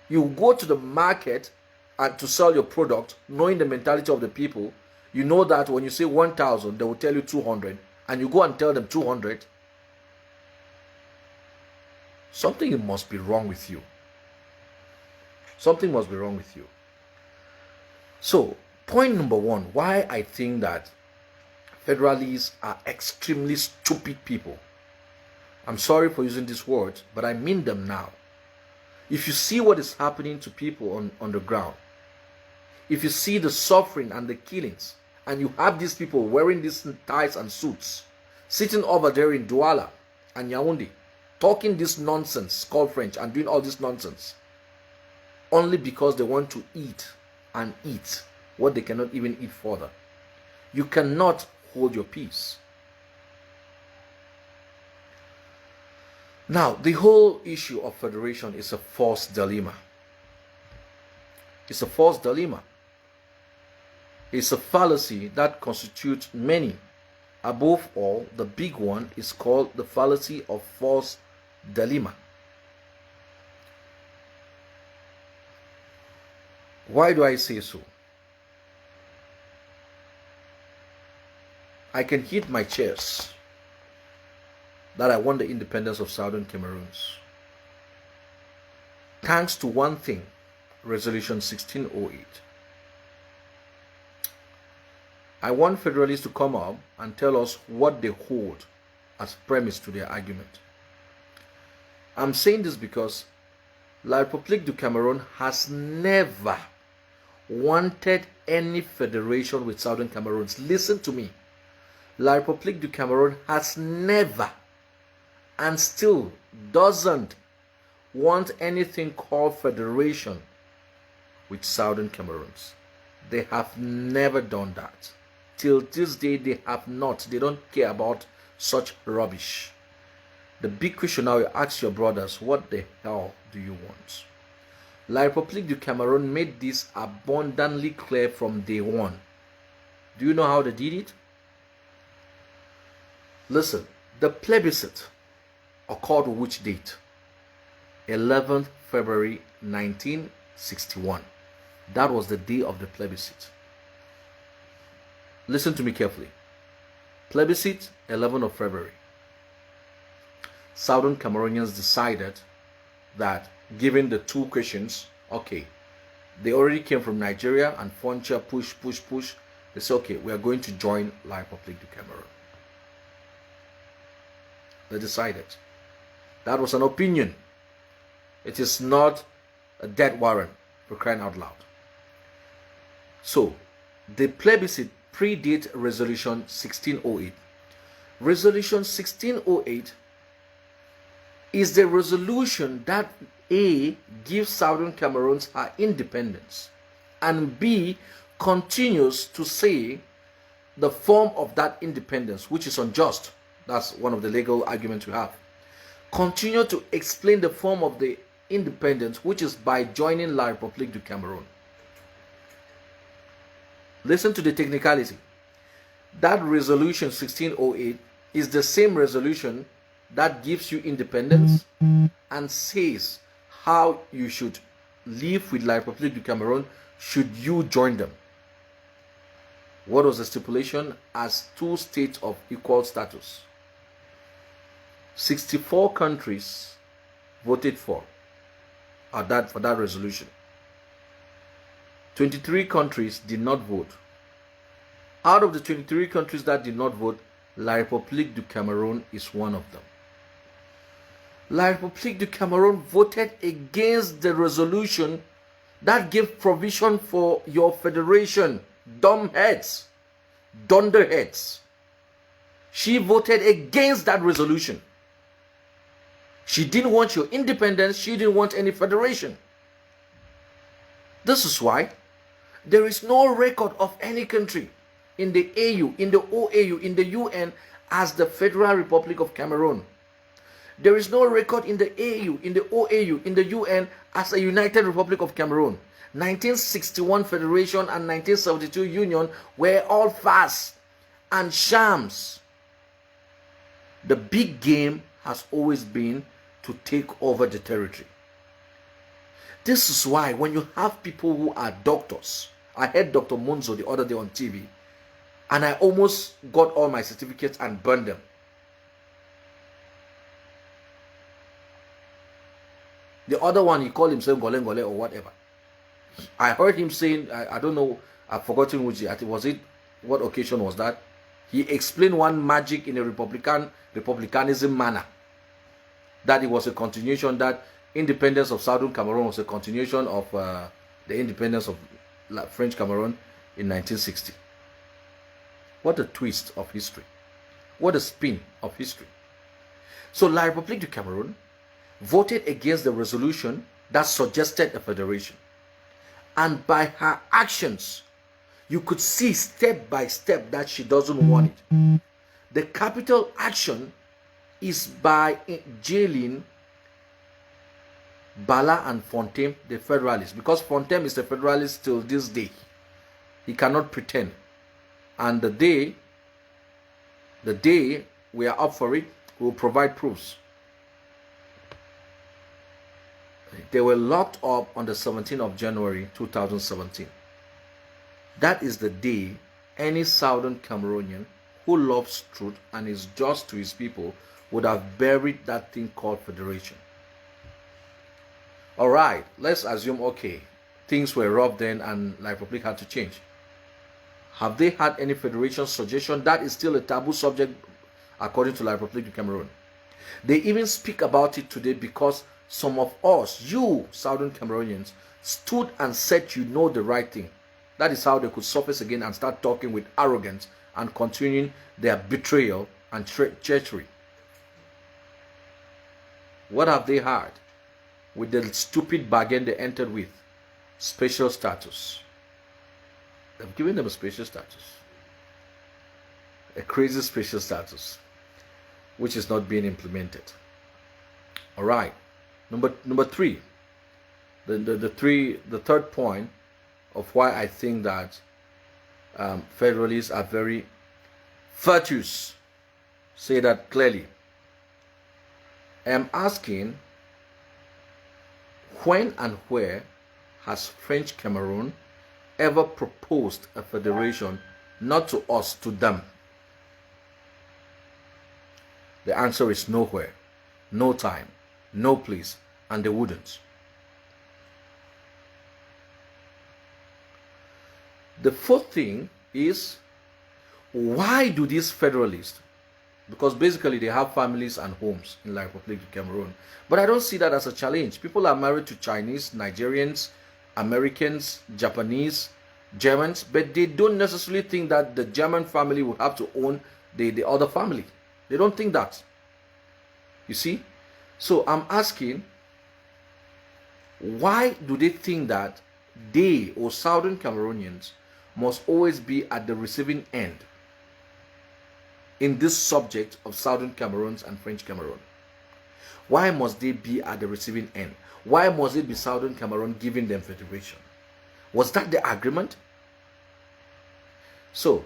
[SPEAKER 1] You go to the market and to sell your product, knowing the mentality of the people. You know that when you say 1,000, they will tell you 200, and you go and tell them 200. Something must be wrong with you. Something must be wrong with you. So, point number one, why I think that Federalists are extremely stupid people. I'm sorry for using this word, but I mean them now. If you see what is happening to people on the ground, if you see the suffering and the killings, and you have these people wearing these ties and suits, sitting over there in Douala and Yaoundé, talking this nonsense called French and doing all this nonsense, only because they want to eat and eat what they cannot even eat further. You cannot hold your peace. Now, the whole issue of federation is a false dilemma. It's a false dilemma. It's a fallacy that constitutes many. Above all, the big one is called the fallacy of false dilemma. Why do I say so? I can hit my chest that I want the independence of Southern Cameroons. Thanks to one thing, Resolution 1608. I want Federalists to come up and tell us what they hold as premise to their argument. I'm saying this because La République du Cameroon has never wanted any federation with Southern Cameroons. Listen to me. La République du Cameroon has never and still doesn't want anything called federation with Southern Cameroons. They have never done that. Till this day, they have not. They don't care about such rubbish. The big question now, you ask your brothers, what the hell do you want? La République du Cameroon made this abundantly clear from day one. Do you know how they did it? Listen, the plebiscite occurred on which date? 11th February 1961. That was the day of the plebiscite. Listen to me carefully. Plebiscite, 11th of February. Southern Cameroonians decided that, given the two questions, okay, they already came from Nigeria and Foncha push. They said, okay, we are going to join La République du Cameroon. They decided. That was an opinion. It is not a death warrant, for crying out loud. So, the plebiscite predate Resolution 1608. Resolution 1608 is the resolution that A, gives Southern Cameroons her independence, and B, continues to say the form of that independence, which is unjust. That's one of the legal arguments we have. Continue to explain the form of the independence, which is by joining La République du Cameroon. Listen to the technicality. That resolution 1608 is the same resolution that gives you independence and says how you should live with La République du Cameroon should you join them. What was the stipulation? As two states of equal status. 64 countries voted for that resolution. 23 countries did not vote. Out of the 23 countries that did not vote, La République du Cameroon is one of them. La République du Cameroon voted against the resolution that gave provision for your federation. Dumbheads, dunderheads. She voted against that resolution. She didn't want your independence. She didn't want any federation. This is why there is no record of any country in the AU, in the OAU, in the UN as the Federal Republic of Cameroon. There is no record in the AU, in the OAU, in the UN as a United Republic of Cameroon. 1961 Federation and 1972 Union were all farce and shams. The big game has always been to take over the territory. This is why when you have people who are doctors, I heard Dr. Monzo the other day on TV, and I almost got all my certificates and burned them. The other one, he called himself Golengole or whatever. I heard him saying, I don't know, I've forgotten which, what occasion was that? He explained one magic in a republicanism manner. That it was a continuation, that independence of Southern Cameroon was a continuation of the independence of French Cameroon in 1960. What a twist of history. What a spin of history. So La République du Cameroon voted against the resolution that suggested a federation. And by her actions, you could see step by step that she doesn't want it. The capital action is by jailing Bala and Fontaine, the Federalists, because Fontaine is a Federalist till this day. He cannot pretend. And the day we are up for it, we will provide proofs. They were locked up on the 17th of January 2017. That is the day any Southern Cameroonian who loves truth and is just to his people would have buried that thing called federation. All right, let's assume, okay, things were rough then and La Republic had to change. Have they had any federation suggestion? That is still a taboo subject according to La Republic du Cameroon. They even speak about it today because some of us, you Southern Cameroonians, stood and said you know the right thing. That is how they could surface again and start talking with arrogance and continuing their betrayal and treachery. What have they had with the stupid bargain they entered with? Special status. They've given them a special status. A crazy special status, which is not being implemented. All right. Number three. The third point of why I think that Federalists are very virtuous. Say that clearly. I am asking, when and where has French Cameroon ever proposed a federation, not to us, to them? The answer is nowhere, no time, no place, and they wouldn't. The fourth thing is, why do these Federalists, because basically they have families and homes in La Republic of Cameroon, but I don't see that as a challenge. People are married to Chinese, Nigerians, Americans, Japanese, Germans, but they don't necessarily think that the German family would have to own the other family. They don't think that. You see? So I'm asking, why do they think that they, or Southern Cameroonians, must always be at the receiving end in this subject of Southern Cameroons and French Cameroon? Why must they be at the receiving end? Why must it be Southern Cameroon giving them federation? Was that the agreement? So,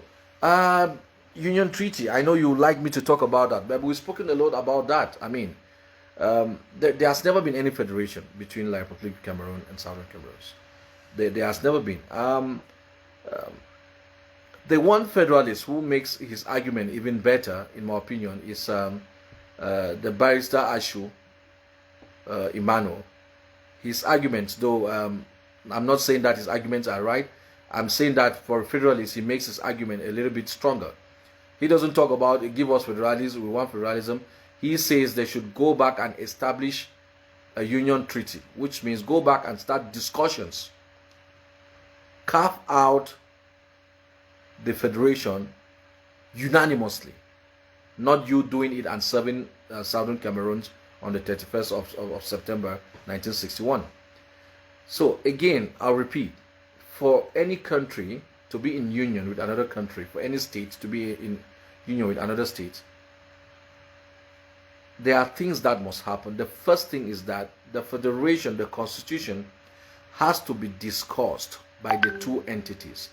[SPEAKER 1] Union Treaty, I know you would like me to talk about that, but we've spoken a lot about that. I mean, there has never been any federation between La Republic of Cameroon and Southern Cameroons. There has never been. The one Federalist who makes his argument even better, in my opinion, is the barrister Ashu Emmanuel. His arguments, though I'm not saying that his arguments are right, I'm saying that for Federalists, he makes his argument a little bit stronger. He doesn't talk about, give us federalism, we want federalism. He says they should go back and establish a union treaty, which means go back and start discussions. Carve out the federation unanimously, not you doing it and serving Southern Cameroons on the 31st of September 1961. So again, I'll repeat, for any country to be in union with another country, for any state to be in union with another state, there are things that must happen. The first thing is that the federation, the constitution, has to be discussed by the two entities,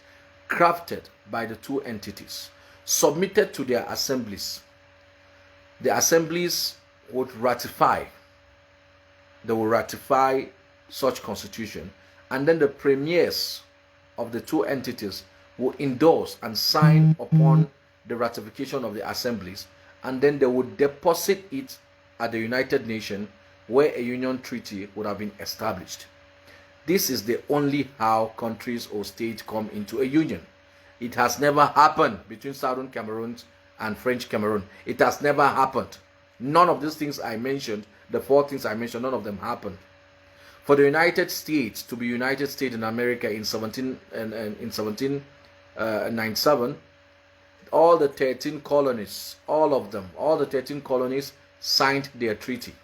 [SPEAKER 1] crafted by the two entities, submitted to their assemblies. The assemblies would ratify. They will ratify such constitution, and then the premiers of the two entities will endorse and sign upon the ratification of the assemblies, and then they would deposit it at the United Nations, where a union treaty would have been established. This is the only how countries or states come into a union. It has never happened between Southern Cameroon and French Cameroon. It has never happened. None of these things I mentioned, the four things I mentioned, none of them happened. For the United States to be United States in America in 1797, all the 13 colonies, all of them, all the 13 colonies signed their treaty.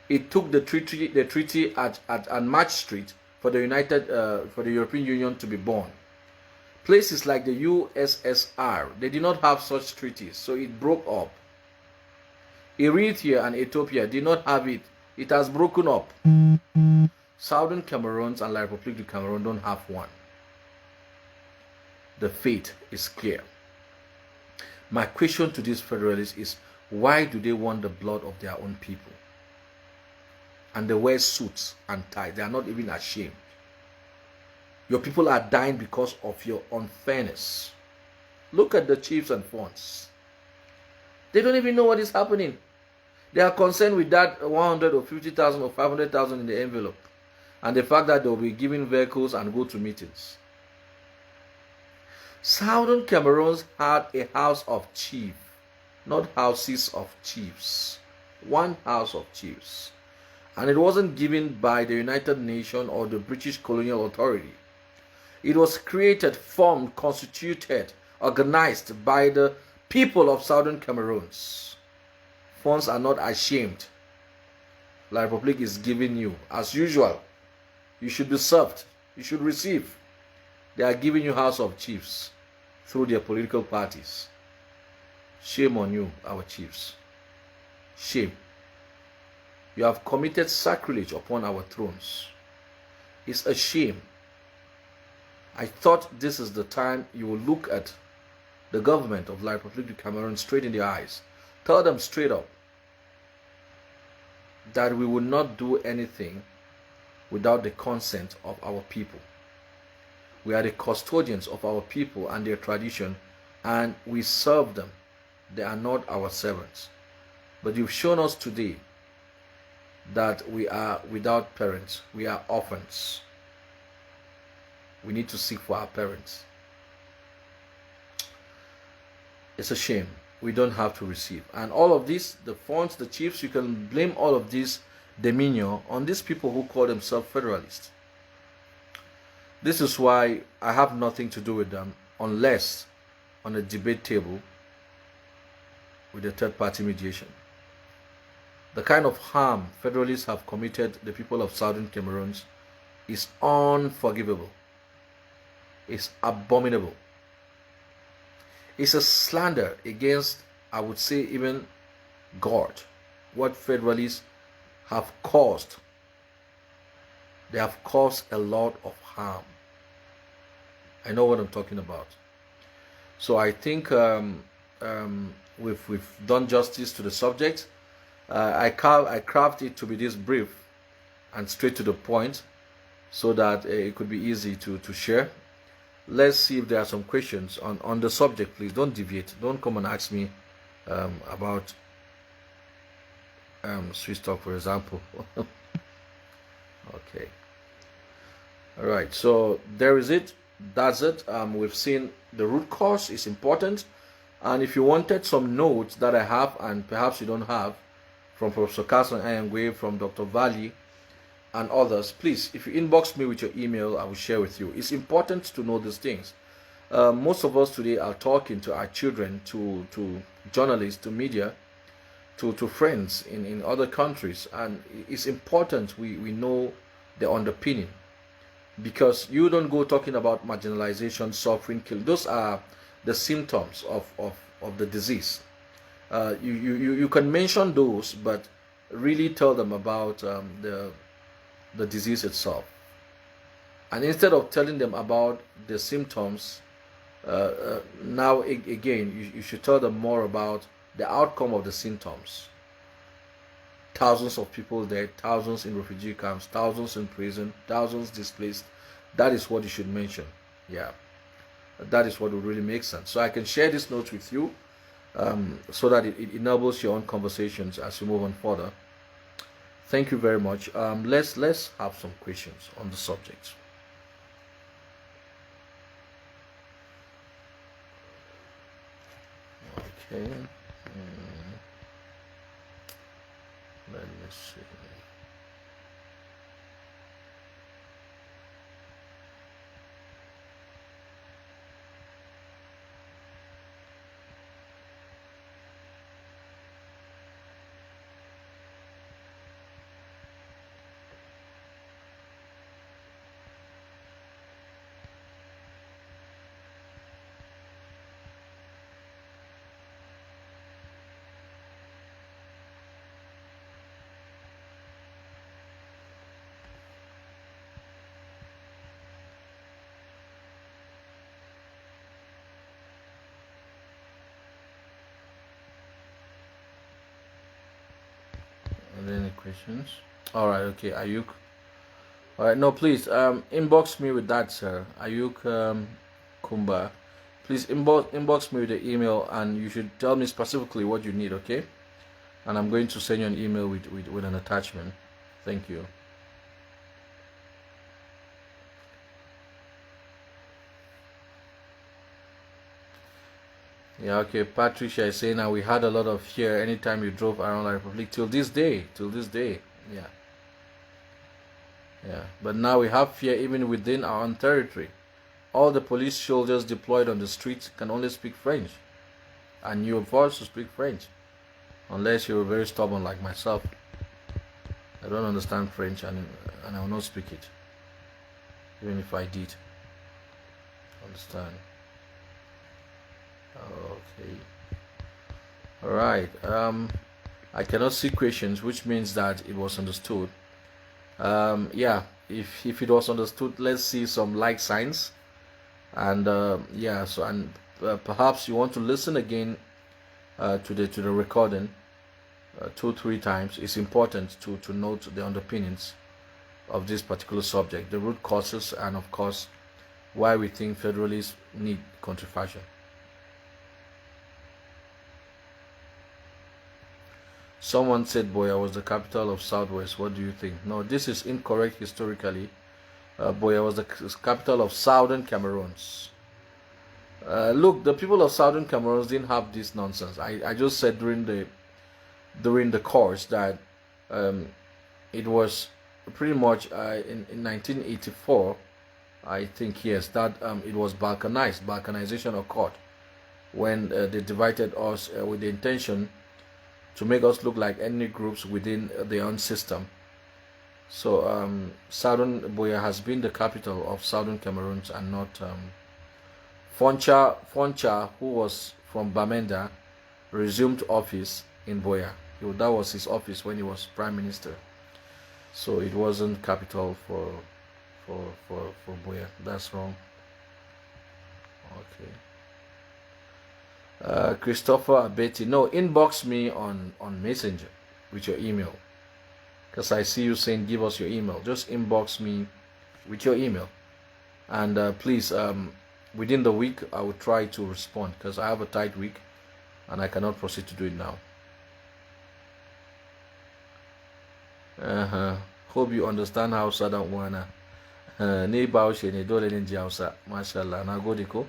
[SPEAKER 1] It took the treaty at March Street for the European Union to be born. Places like the USSR, they did not have such treaties, so it broke up. Eritrea and Ethiopia did not have it. It has broken up. Southern Cameroons and La Republic du Cameroon don't have one. The fate is clear. My question to these Federalists is, why do they want the blood of their own people? and they wear suits and ties. They are not even ashamed. Your people are dying because of your unfairness. Look at the chiefs and fonts. They don't even know what is happening. They are concerned with that 100 or 50,000 or 500,000 in the envelope, and the fact that they will be given vehicles and go to meetings. Southern Cameroons had a house of chiefs, not houses of chiefs. One house of chiefs. And it wasn't given by the United Nations or the British colonial authority. It was created, formed, constituted, organized by the people of Southern Cameroons. Funds are not ashamed. La Republic is giving you, as usual. You should be served. You should receive. They are giving you house of chiefs through their political parties. Shame on you, our chiefs. Shame. You have committed sacrilege upon our thrones. It's a shame. I thought this is the time you will look at the government of La Republique du Cameroon straight in the eyes. Tell them straight up that we will not do anything without the consent of our people. We are the custodians of our people and their tradition, and we serve them. They are not our servants. But you've shown us today that we are without parents. We are orphans. We need to seek for our parents. It's a shame. We don't have to receive. And all of this, the fonts, the chiefs, you can blame all of this demeanor on these people who call themselves Federalists. This is why I have nothing to do with them unless on a debate table with a third-party mediation. The kind of harm Federalists have committed the people of Southern Cameroons is unforgivable. It's abominable. It's a slander against, I would say, even God. What Federalists have caused. They have caused a lot of harm. I know what I'm talking about. So I think we've done justice to the subject. I craft it to be this brief and straight to the point, so that it could be easy to share. Let's see if there are some questions on the subject. Please don't deviate. Don't come and ask me about Swiss talk, for example. Okay. All right. So there is it. That's it. We've seen the root cause is important, and if you wanted some notes that I have and perhaps you don't have, from Professor Carson Ayangwe, from Dr. Valley, and others, please, if you inbox me with your email, I will share with you. It's important to know these things. Most of us today are talking to our children, to journalists, to media, to friends in other countries, and it's important we know the underpinning, because you don't go talking about marginalization, suffering, killing. Those are the symptoms of the disease. You can mention those, but really tell them about the disease itself. And instead of telling them about the symptoms, now again, you should tell them more about the outcome of the symptoms. Thousands of people dead, thousands in refugee camps, thousands in prison, thousands displaced. That is what you should mention. Yeah, that is what would really make sense. So I can share this note with you, so that it enables your own conversations as you move on further. Thank you very much. Let's have some questions on the subject. Okay. Let me see. Are there any questions? All right, okay, Ayuk. All right, no, please inbox me with that, sir. Ayuk Kumba. Please inbox me with the email, and you should tell me specifically what you need, okay? And I'm going to send you an email with an attachment. Thank you. Yeah, okay. Patricia is saying now we had a lot of fear anytime you drove around the Republic till this day. Till this day. Yeah. Yeah. But now we have fear even within our own territory. All the police soldiers deployed on the streets can only speak French. And you're forced to speak French. Unless you're very stubborn like myself. I don't understand French and I will not speak it. Even if I did. Understand. Okay. All right. I cannot see questions, which means that it was understood. Yeah. If it was understood, let's see some like signs. And yeah. So and perhaps you want to listen again to the recording 2-3 times. It's important to note the underpinnings of this particular subject, the root causes, and of course, why we think Federalists need country fashion. Someone said Boya was the capital of Southwest. What do you think? No, this is incorrect historically. Boya was the capital of Southern Cameroons. Look, the people of Southern Cameroons didn't have this nonsense. I just said during the course that it was pretty much in 1984, I think, yes, that it was balkanized. Balkanization occurred when they divided us with the intention to make us look like ethnic groups within their own system. So Southern Boya has been the capital of Southern Cameroons and not Foncha, who was from Bamenda, resumed office in Boya. That was his office when he was prime minister. So it wasn't capital for Boya. That's wrong. Okay. Christopher Abeti, no, inbox me on Messenger with your email, because I see you saying give us your email. Just inbox me with your email, and please, within the week I will try to respond, because I have a tight week and I cannot proceed to do it now. Hope you understand Hausa, don't wanna ne baushe ne dole ne ji Hausa. Mashallah, na gode ko.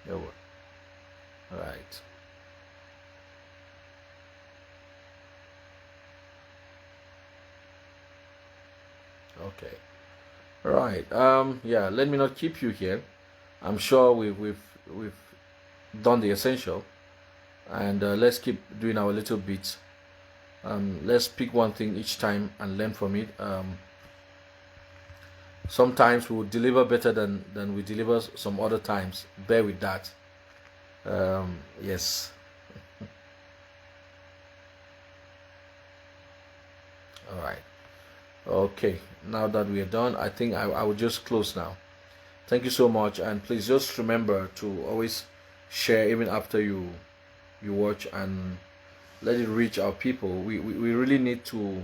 [SPEAKER 1] Yawa. Right. Okay. Right. Yeah, let me not keep you here. I'm sure we've done the essential, and let's keep doing our little bits. Let's pick one thing each time and learn from it. Sometimes we will deliver better than we deliver some other times. Bear with that. Yes. All right. Okay, now that we are done, I think I will just close now. Thank you so much, and please just remember to always share even after you watch, and let it reach our people. We really need to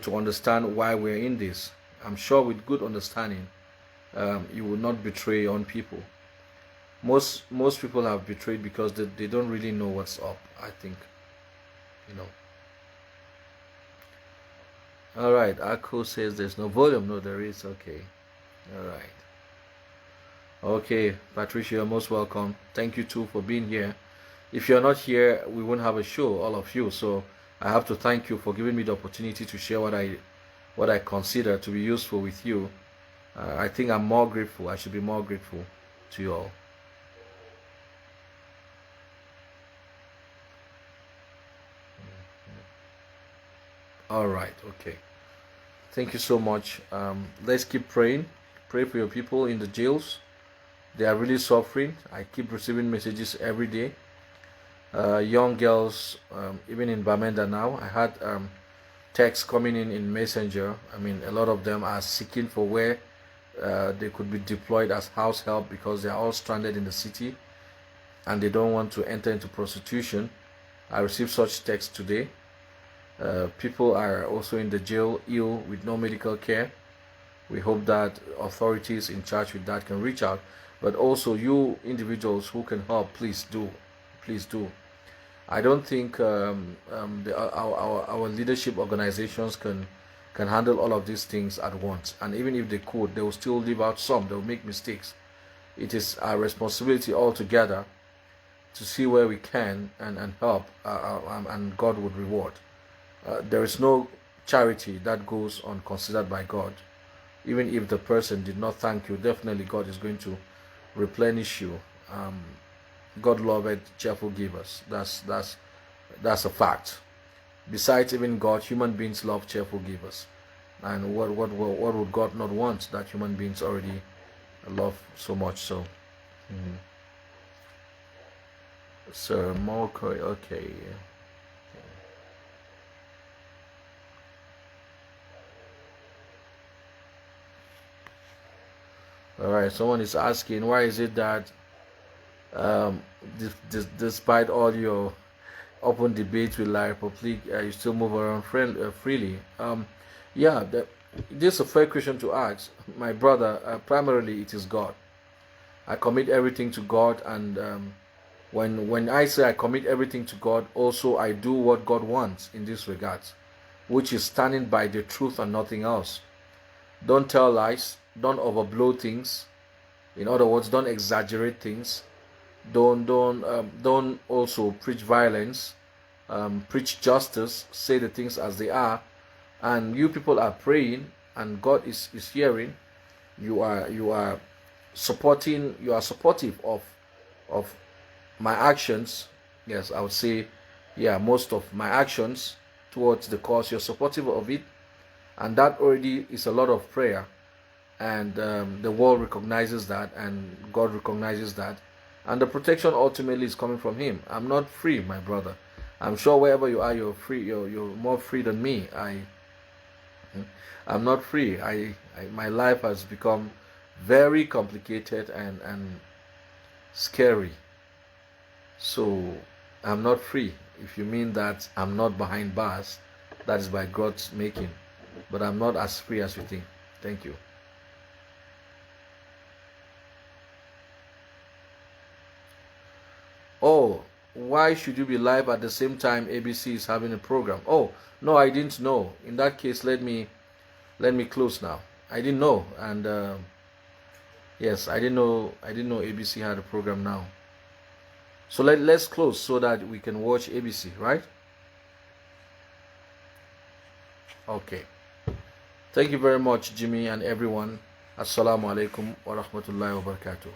[SPEAKER 1] understand why we're in this. I'm sure with good understanding, you will not betray on people. Most people have betrayed because they don't really know what's up, I think, you know. All right, Akko says there's no volume. No, there is. Okay. All right. Okay, Patricia, you're most welcome. Thank you too for being here. If you're not here, we won't have a show, all of you. So I have to thank you for giving me the opportunity to share what I consider to be useful with you. I think I'm more grateful. I should be more grateful to you all. All right. Okay. Thank you so much. Let's keep praying. Pray for your people in the jails. They are really suffering. I keep receiving messages every day. Young girls, even in Bamenda now, I had texts coming in Messenger. I mean, a lot of them are seeking for where they could be deployed as house help, because they are all stranded in the city and they don't want to enter into prostitution. I received such texts today. People are also in the jail, ill with no medical care. We hope that authorities in charge with that can reach out. But also you individuals who can help, please do. Please do. I don't think our leadership organizations can handle all of these things at once. And even if they could, they will still leave out some. They will make mistakes. It is our responsibility altogether to see where we can and help, and God would reward. There is no charity that goes unconsidered by God. Even if the person did not thank you, definitely God is going to replenish you. God loveth cheerful givers. That's a fact. Besides even God, human beings love cheerful givers. And what would God not want that human beings already love so much so? Sir Morcoy, okay. Alright, someone is asking, why is it that despite all your open debates with La Republique, you still move around freely? Yeah, this is a fair question to ask. My brother, primarily it is God. I commit everything to God, and when I say I commit everything to God, also I do what God wants in this regard, which is standing by the truth and nothing else. Don't tell lies. Don't overblow things. In other words, don't exaggerate things. Don't also preach violence. Preach justice. Say the things as they are. And you people are praying, and God is hearing. You are supporting. You are supportive of my actions. Yes, I would say, yeah, most of my actions towards the cause. You're supportive of it, and that already is a lot of prayer. And the world recognizes that, and God recognizes that, and the protection ultimately is coming from Him. I'm not free, my brother. I'm sure wherever you are, you're free. You're more free than me. I'm not free. My life has become very complicated and scary. So I'm not free. If you mean that I'm not behind bars, that is by God's making. But I'm not as free as you think. Thank you. Oh, why should you be live at the same time ABC is having a program? Oh, no, I didn't know. In that case, let me close now. I didn't know, and yes, I didn't know ABC had a program now. So let's close so that we can watch ABC, right? Okay. Thank you very much, Jimmy, and everyone. Assalamu alaikum wa rahmatullahi wa barakatuh.